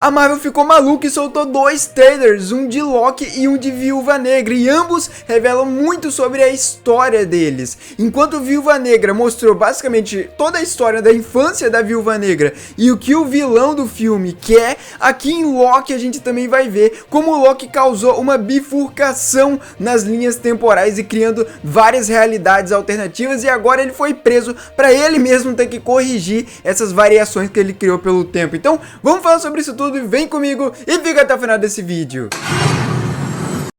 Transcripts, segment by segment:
A Marvel ficou maluca e soltou dois trailers, um de Loki e um de Viúva Negra, e ambos revelam muito sobre a história deles. Enquanto Viúva Negra mostrou basicamente toda a história da infância da Viúva Negra e o que o vilão do filme quer, aqui em Loki a gente também vai ver como o Loki causou uma bifurcação nas linhas temporais e criando várias realidades alternativas, e agora ele foi preso para ele mesmo ter que corrigir essas variações que ele criou pelo tempo. Então vamos falar sobre isso tudo. Vem comigo e fica até o final desse vídeo.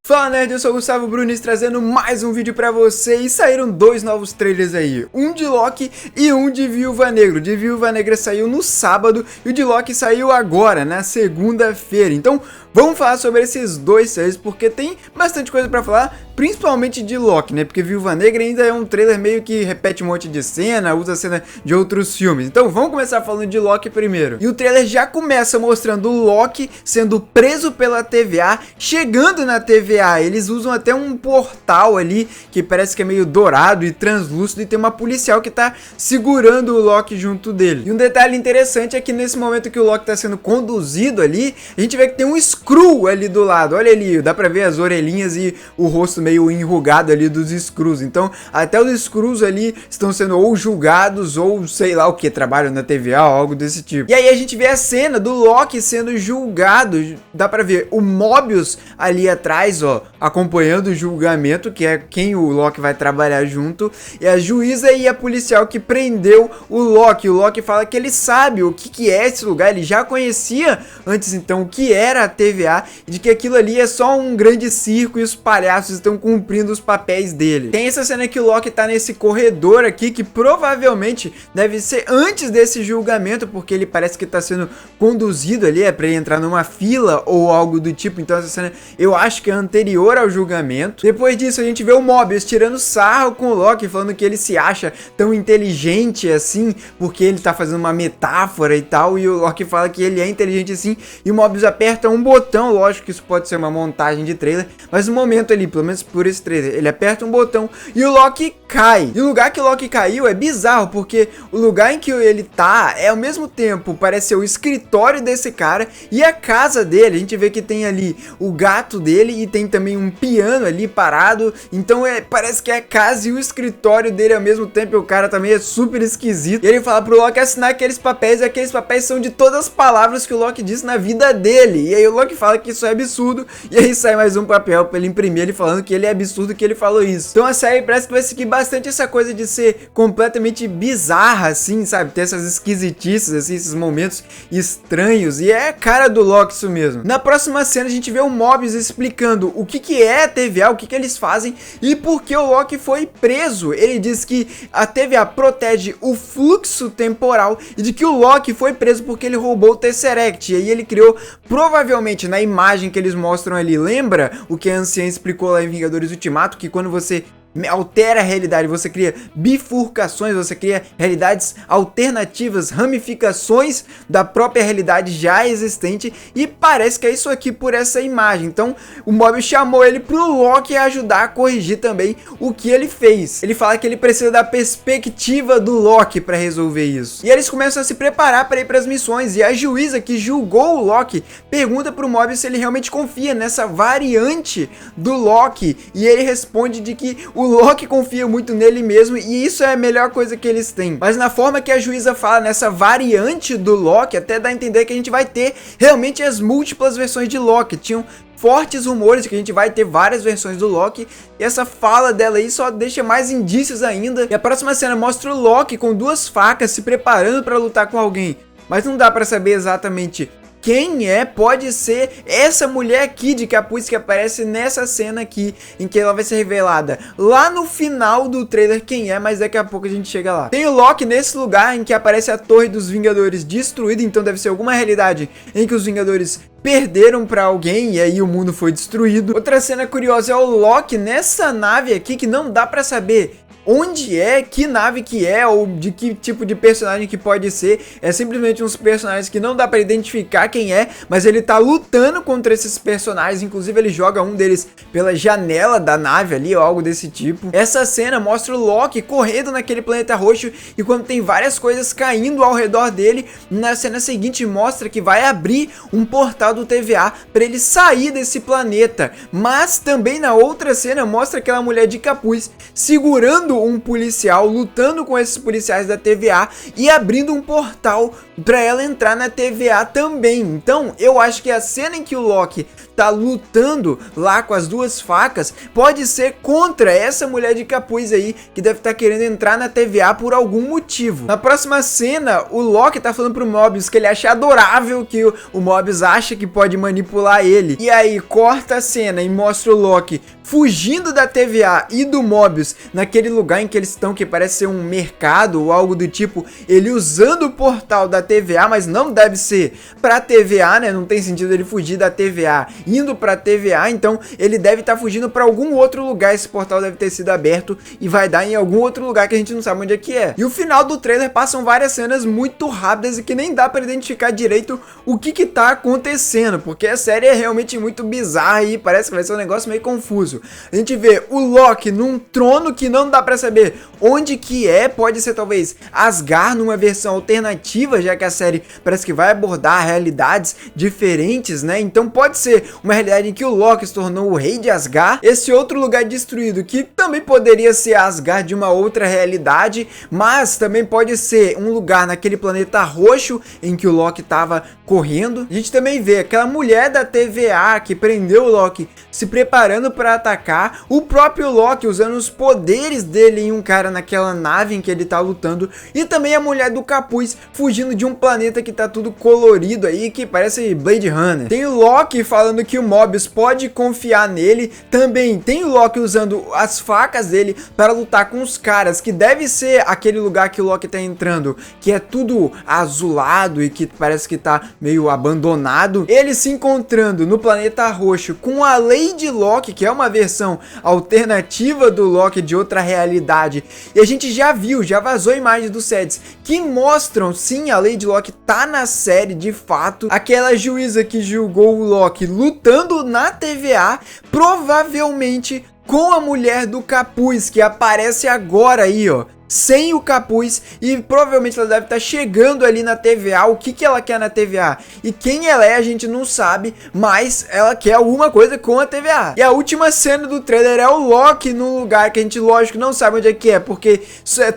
Fala nerd, eu sou o Gustavo Brunis trazendo mais um vídeo pra você, e saíram dois novos trailers aí, um de Loki e um de Viúva Negra. O de Viúva Negra saiu no sábado e o de Loki saiu agora, na segunda-feira. Então vamos falar sobre esses dois trailers porque tem bastante coisa pra falar, principalmente de Loki, né? Porque Viúva Negra ainda é um trailer meio que repete um monte de cena, usa cena de outros filmes. Então vamos começar falando de Loki primeiro. E o trailer já começa mostrando o Loki sendo preso pela TVA, chegando na TVA. Eles usam até um portal ali que parece que é meio dourado e translúcido, e tem uma policial que tá segurando o Loki junto dele. E um detalhe interessante é que nesse momento que o Loki tá sendo conduzido ali, a gente vê que tem um Skrull ali do lado. Olha ali, dá pra ver as orelhinhas e o rosto meio enrugado ali dos Skrulls. Então até os Skrulls ali estão sendo ou julgados ou sei lá o que, trabalham na TVA ou algo desse tipo. E aí a gente vê a cena do Loki sendo julgado, dá pra ver o Mobius ali atrás, ó, acompanhando o julgamento, que é quem o Loki vai trabalhar junto, e a juíza e a policial que prendeu o Loki. O Loki fala que ele sabe o que é esse lugar, ele já conhecia antes então o que era a TVA, e de que aquilo ali é só um grande circo e os palhaços estão cumprindo os papéis dele. Tem essa cena que o Loki tá nesse corredor aqui, que provavelmente deve ser antes desse julgamento, porque ele parece que tá sendo conduzido ali, é pra ele entrar numa fila ou algo do tipo. Então essa cena eu acho que é anterior ao julgamento. Depois disso a gente vê o Mobius tirando sarro com o Loki, falando que ele se acha tão inteligente assim, porque ele tá fazendo uma metáfora e tal, e o Loki fala que ele é inteligente assim, e o Mobius aperta um botão. Lógico que isso pode ser uma montagem de trailer, mas no momento ali, pelo menos por esse trailer, ele aperta um botão e o Loki cai. E o lugar que o Loki caiu é bizarro, porque o lugar em que ele tá é ao mesmo tempo, parece ser o escritório desse cara e a casa dele. A gente vê que tem ali o gato dele e tem também um piano ali parado, então parece que é a casa e o escritório dele ao mesmo tempo, e o cara também é super esquisito. E ele fala pro Loki assinar aqueles papéis, e aqueles papéis são de todas as palavras que o Loki disse na vida dele, e aí o Loki fala que isso é absurdo, e aí sai mais um papel pra ele imprimir, ele falando que ele é absurdo que ele falou isso. Então a série parece que vai seguir bastante essa coisa de ser completamente bizarra assim, sabe, ter essas esquisitices assim, esses momentos estranhos, e é a cara do Loki isso mesmo. Na próxima cena a gente vê o Mobius explicando o que é a TVA, o que eles fazem e por que o Loki foi preso. Ele diz que a TVA protege o fluxo temporal e de que o Loki foi preso porque ele roubou o Tesseract. E aí ele criou, provavelmente na imagem que eles mostram ali, lembra o que a anciã explicou lá em Vingadores Ultimato, que quando você altera a realidade, você cria bifurcações, você cria realidades alternativas, ramificações da própria realidade já existente, e parece que é isso aqui por essa imagem. Então o Mobius chamou ele pro Loki ajudar a corrigir também o que ele fez. Ele fala que ele precisa da perspectiva do Loki para resolver isso. E eles começam a se preparar para ir para as missões, e a juíza que julgou o Loki pergunta pro Mobius se ele realmente confia nessa variante do Loki, e ele responde de que o Loki confia muito nele mesmo, e isso é a melhor coisa que eles têm. Mas na forma que a juíza fala nessa variante do Loki, até dá a entender que a gente vai ter realmente as múltiplas versões de Loki. Tinham fortes rumores de que a gente vai ter várias versões do Loki, e essa fala dela aí só deixa mais indícios ainda. E a próxima cena mostra o Loki com duas facas se preparando para lutar com alguém, mas não dá para saber exatamente quem é. Pode ser essa mulher aqui de capuz que aparece nessa cena aqui, em que ela vai ser revelada lá no final do trailer quem é, mas daqui a pouco a gente chega lá. Tem o Loki nesse lugar em que aparece a Torre dos Vingadores destruída, então deve ser alguma realidade em que os Vingadores perderam pra alguém e aí o mundo foi destruído. Outra cena curiosa é o Loki nessa nave aqui, que não dá pra saber onde é, que nave que é, ou de que tipo de personagem que pode ser. É simplesmente uns personagens que não dá pra identificar quem é, mas ele tá lutando contra esses personagens, inclusive ele joga um deles pela janela da nave ali, ou algo desse tipo. Essa cena mostra o Loki correndo naquele planeta roxo, e quando tem várias coisas caindo ao redor dele, na cena seguinte mostra que vai abrir um portal do TVA pra ele sair desse planeta. Mas também na outra cena mostra aquela mulher de capuz segurando um policial, lutando com esses policiais da TVA e abrindo um portal pra ela entrar na TVA também. Então eu acho que a cena em que o Loki tá lutando lá com as duas facas pode ser contra essa mulher de capuz aí, que deve estar querendo entrar na TVA por algum motivo. Na próxima cena, o Loki tá falando pro Mobius que ele acha adorável que o Mobius acha que pode manipular ele. E aí corta a cena e mostra o Loki fugindo da TVA e do Mobius naquele lugar em que eles estão, que parece ser um mercado ou algo do tipo, ele usando o portal da TVA, mas não deve ser pra TVA, né? Não tem sentido ele fugir da TVA indo pra TVA, então ele deve estar fugindo pra algum outro lugar. Esse portal deve ter sido aberto e vai dar em algum outro lugar que a gente não sabe onde é que é. E o final do trailer passam várias cenas muito rápidas e que nem dá pra identificar direito o que tá acontecendo, porque a série é realmente muito bizarra e parece que vai ser um negócio meio confuso. A gente vê o Loki num trono que não dá pra saber onde que é, pode ser talvez Asgard numa versão alternativa, já que a série parece que vai abordar realidades diferentes, né? Então pode ser uma realidade em que o Loki se tornou o rei de Asgard, esse outro lugar destruído que também poderia ser Asgard de uma outra realidade, mas também pode ser um lugar naquele planeta roxo em que o Loki tava correndo. A gente também vê aquela mulher da TVA que prendeu o Loki se preparando para atacar, o próprio Loki usando os poderes dele em um cara naquela nave em que ele tá lutando, e também a mulher do capuz fugindo de um planeta que tá tudo colorido aí, que parece Blade Runner. Tem o Loki falando que o Mobius pode confiar nele, também tem o Loki usando as facas dele para lutar com os caras, que deve ser aquele lugar que o Loki tá entrando, que é tudo azulado e que parece que tá meio abandonado. Ele se encontrando no planeta roxo com a Lady Loki, que é uma versão alternativa do Loki de outra realidade, e a gente já viu, já vazou imagens dos sets que mostram sim, a Lady Loki tá na série de fato. Aquela juíza que julgou o Loki lutando na TVA, provavelmente com a mulher do capuz, que aparece agora aí, ó, sem o capuz, e provavelmente ela deve estar chegando ali na TVA. O que ela quer na TVA e quem ela é a gente não sabe, mas ela quer alguma coisa com a TVA. E a última cena do trailer é o Loki num lugar que a gente lógico não sabe onde é que é, porque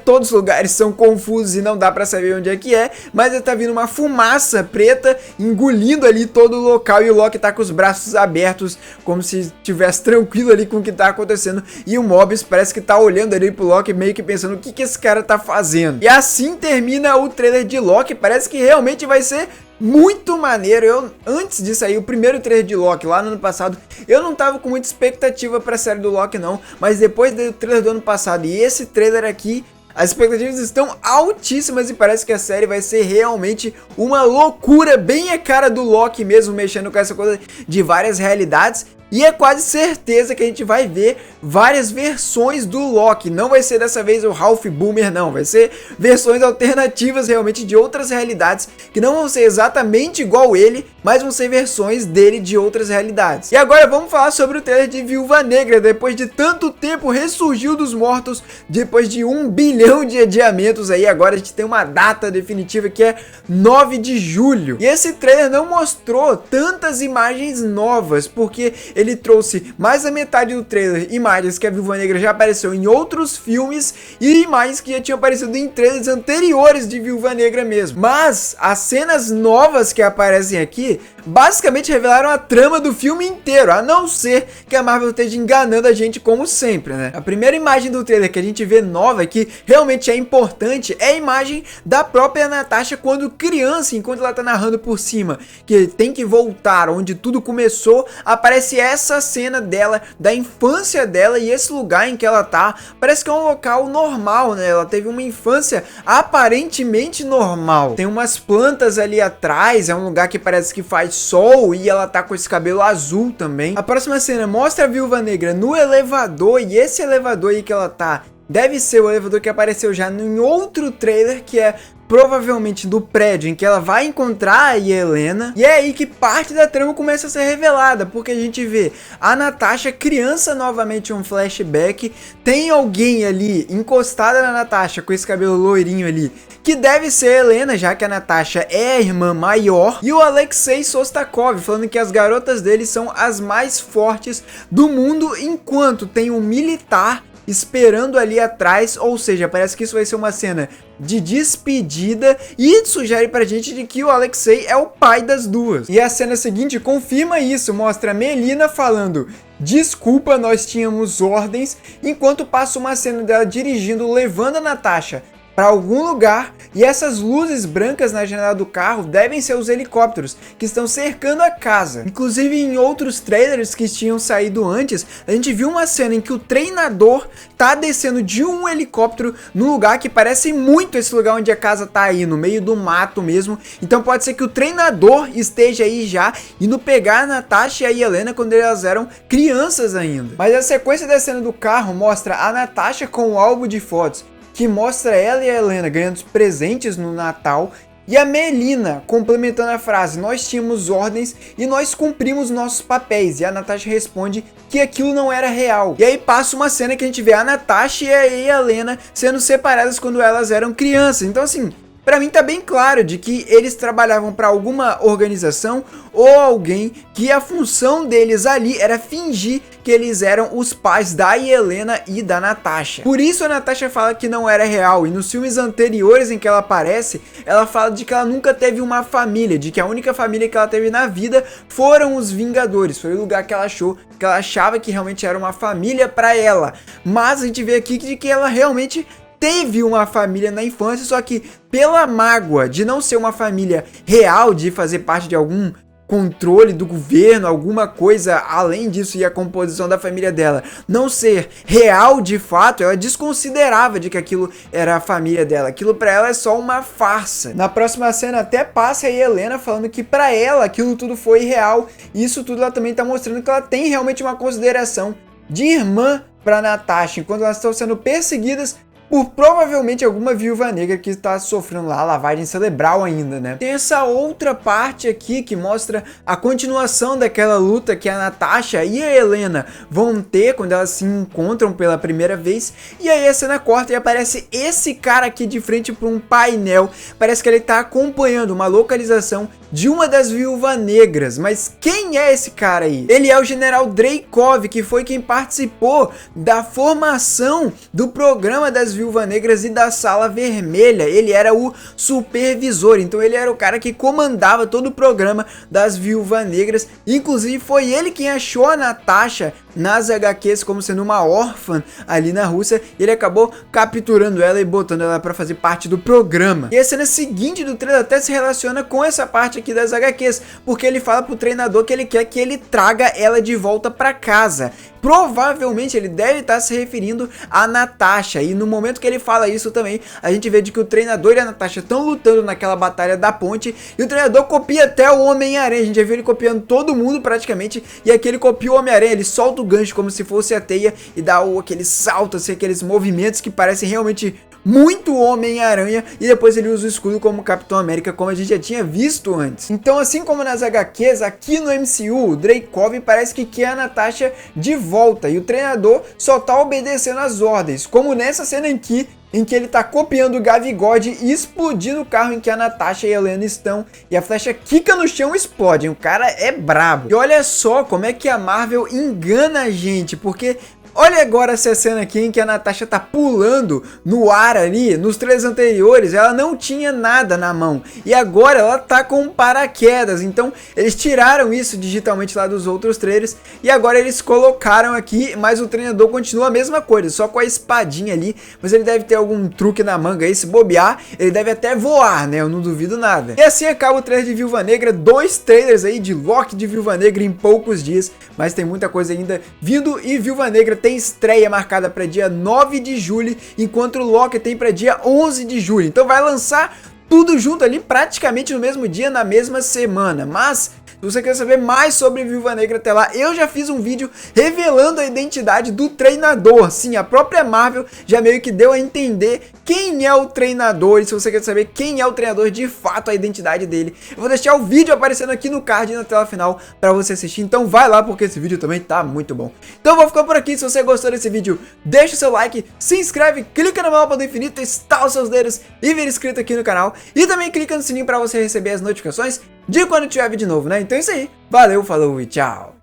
todos os lugares são confusos e não dá pra saber onde é que é, mas tá vindo uma fumaça preta engolindo ali todo o local, e o Loki tá com os braços abertos como se estivesse tranquilo ali com o que tá acontecendo, e o Mobius parece que tá olhando ali pro Loki meio que pensando o que esse cara tá fazendo. E assim termina o trailer de Loki. Parece que realmente vai ser muito maneiro. Antes de sair o primeiro trailer de Loki lá no ano passado, eu não tava com muita expectativa pra série do Loki não, mas depois do trailer do ano passado e esse trailer aqui, as expectativas estão altíssimas e parece que a série vai ser realmente uma loucura, bem a cara do Loki mesmo, mexendo com essa coisa de várias realidades. E é quase certeza que a gente vai ver várias versões do Loki. Não vai ser dessa vez o Ralph Boomer, não. Vai ser versões alternativas realmente de outras realidades, que não vão ser exatamente igual ele, mas vão ser versões dele de outras realidades. E agora vamos falar sobre o trailer de Viúva Negra. Depois de tanto tempo, ressurgiu dos mortos, depois de 1 bilhão de adiamentos aí. Agora a gente tem uma data definitiva que é 9 de julho. E esse trailer não mostrou tantas imagens novas, porque ele trouxe mais da metade do trailer imagens que a Viúva Negra já apareceu em outros filmes e imagens que já tinham aparecido em trailers anteriores de Viúva Negra mesmo. Mas as cenas novas que aparecem aqui basicamente revelaram a trama do filme inteiro, a não ser que a Marvel esteja enganando a gente como sempre, né? A primeira imagem do trailer que a gente vê nova, que realmente é importante, é a imagem da própria Natasha quando criança, enquanto ela tá narrando por cima que tem que voltar onde tudo começou. Aparece essa cena dela, da infância dela, e esse lugar em que ela tá, parece que é um local normal, né? Ela teve uma infância aparentemente normal. Tem umas plantas ali atrás, é um lugar que parece que faz sol, e ela tá com esse cabelo azul também. A próxima cena mostra a Viúva Negra no elevador, e esse elevador aí que ela tá deve ser o elevador que apareceu já em outro trailer, que é provavelmente do prédio em que ela vai encontrar a Yelena. E é aí que parte da trama começa a ser revelada, porque a gente vê a Natasha criança novamente em um flashback, tem alguém ali encostada na Natasha com esse cabelo loirinho ali, que deve ser a Helena, já que a Natasha é a irmã maior, e o Alexei Sostakov falando que as garotas dele são as mais fortes do mundo, enquanto tem um militar esperando ali atrás, ou seja, parece que isso vai ser uma cena de despedida e sugere pra gente de que o Alexei é o pai das duas. E a cena seguinte confirma isso, mostra a Melina falando: desculpa, nós tínhamos ordens, enquanto passa uma cena dela dirigindo, levando a Natasha para algum lugar, e essas luzes brancas na janela do carro devem ser os helicópteros que estão cercando a casa. Inclusive, em outros trailers que tinham saído antes, a gente viu uma cena em que o treinador tá descendo de um helicóptero num lugar que parece muito esse lugar onde a casa tá aí, no meio do mato mesmo. Então pode ser que o treinador esteja aí já indo pegar a Natasha e a Yelena quando elas eram crianças ainda. Mas a sequência da cena do carro mostra a Natasha com o álbum de fotos, que mostra ela e a Helena ganhando os presentes no Natal, e a Melina complementando a frase: nós tínhamos ordens e nós cumprimos nossos papéis. E a Natasha responde que aquilo não era real. E aí passa uma cena que a gente vê a Natasha e a Helena sendo separadas quando elas eram crianças. Então assim, pra mim tá bem claro de que eles trabalhavam para alguma organização ou alguém que a função deles ali era fingir que eles eram os pais da Yelena e da Natasha. Por isso a Natasha fala que não era real, e nos filmes anteriores em que ela aparece, ela fala de que ela nunca teve uma família, de que a única família que ela teve na vida foram os Vingadores. Foi o lugar que ela achou, que ela achava que realmente era uma família para ela. Mas a gente vê aqui de que ela realmente teve uma família na infância, só que pela mágoa de não ser uma família real, de fazer parte de algum controle do governo, alguma coisa além disso, e a composição da família dela não ser real de fato, ela desconsiderava de que aquilo era a família dela. Aquilo pra ela é só uma farsa. Na próxima cena até passa a Helena falando que pra ela aquilo tudo foi real, e isso tudo ela também tá mostrando que ela tem realmente uma consideração de irmã pra Natasha, enquanto elas estão sendo perseguidas por provavelmente alguma viúva negra que está sofrendo lá lavagem cerebral ainda, né? Tem essa outra parte aqui que mostra a continuação daquela luta que a Natasha e a Helena vão ter quando elas se encontram pela primeira vez. E aí a cena corta e aparece esse cara aqui de frente para um painel. Parece que ele está acompanhando uma localização de uma das viúvas negras. Mas quem é esse cara aí? Ele é o General Dreykov, que foi quem participou da formação do programa das viúvas negras e da Sala Vermelha. Ele era o supervisor, então ele era o cara que comandava todo o programa das viúvas negras. Inclusive foi ele quem achou a Natasha nas HQs como sendo uma órfã ali na Rússia. Ele acabou capturando ela e botando ela para fazer parte do programa. E a cena seguinte do trailer até se relaciona com essa parte aqui das HQs, porque ele fala pro treinador que ele quer que ele traga ela de volta para casa. Provavelmente ele deve estar se referindo a Natasha, e no momento que ele fala isso também, a gente vê de que o treinador e a Natasha estão lutando naquela batalha da ponte, e o treinador copia até o Homem-Aranha. A gente já viu ele copiando todo mundo praticamente, e aqui ele copia o Homem-Aranha, ele solta o gancho como se fosse a teia e dá aquele salto, assim, aqueles movimentos que parecem realmente muito Homem-Aranha, e depois ele usa o escudo como Capitão América, como a gente já tinha visto antes. Então, assim como nas HQs, aqui no MCU, o Dreykov parece que quer a Natasha de volta, e o treinador só tá obedecendo as ordens, como nessa cena aqui, em que ele tá copiando o Gavigode e explodindo o carro em que a Natasha e a Helena estão, e a flecha quica no chão e explode. O cara é brabo. E olha só como é que a Marvel engana a gente, porque olha agora essa cena aqui em que a Natasha tá pulando no ar ali. Nos trailers anteriores ela não tinha nada na mão, e agora ela tá com paraquedas. Então eles tiraram isso digitalmente lá dos outros trailers e agora eles colocaram aqui, mas o treinador continua a mesma coisa, só com a espadinha ali. Mas ele deve ter algum truque na manga aí, se bobear ele deve até voar, né? Eu não duvido nada. E assim acaba o trailer de Viúva Negra. 2 trailers aí de Loki de Viúva Negra em poucos dias, mas tem muita coisa ainda vindo, e Viúva Negra tem estreia marcada para dia 9 de julho, enquanto o Loki tem para dia 11 de julho. Então vai lançar tudo junto ali praticamente no mesmo dia, na mesma semana. Mas Se você quer saber mais sobre Viúva Negra, até lá, eu já fiz um vídeo revelando a identidade do treinador. Sim, a própria Marvel já meio que deu a entender quem é o treinador. E se você quer saber quem é o treinador, de fato, a identidade dele, eu vou deixar o vídeo aparecendo aqui no card e na tela final para você assistir. Então vai lá, porque esse vídeo também tá muito bom. Então eu vou ficar por aqui. Se você gostou desse vídeo, deixa o seu like, se inscreve, clica no mapa do infinito, estala os seus dedos e vira inscrito aqui no canal. E também clica no sininho para você receber as notificações de quando tiver vídeo novo, né? Então é isso aí. Valeu, falou e tchau!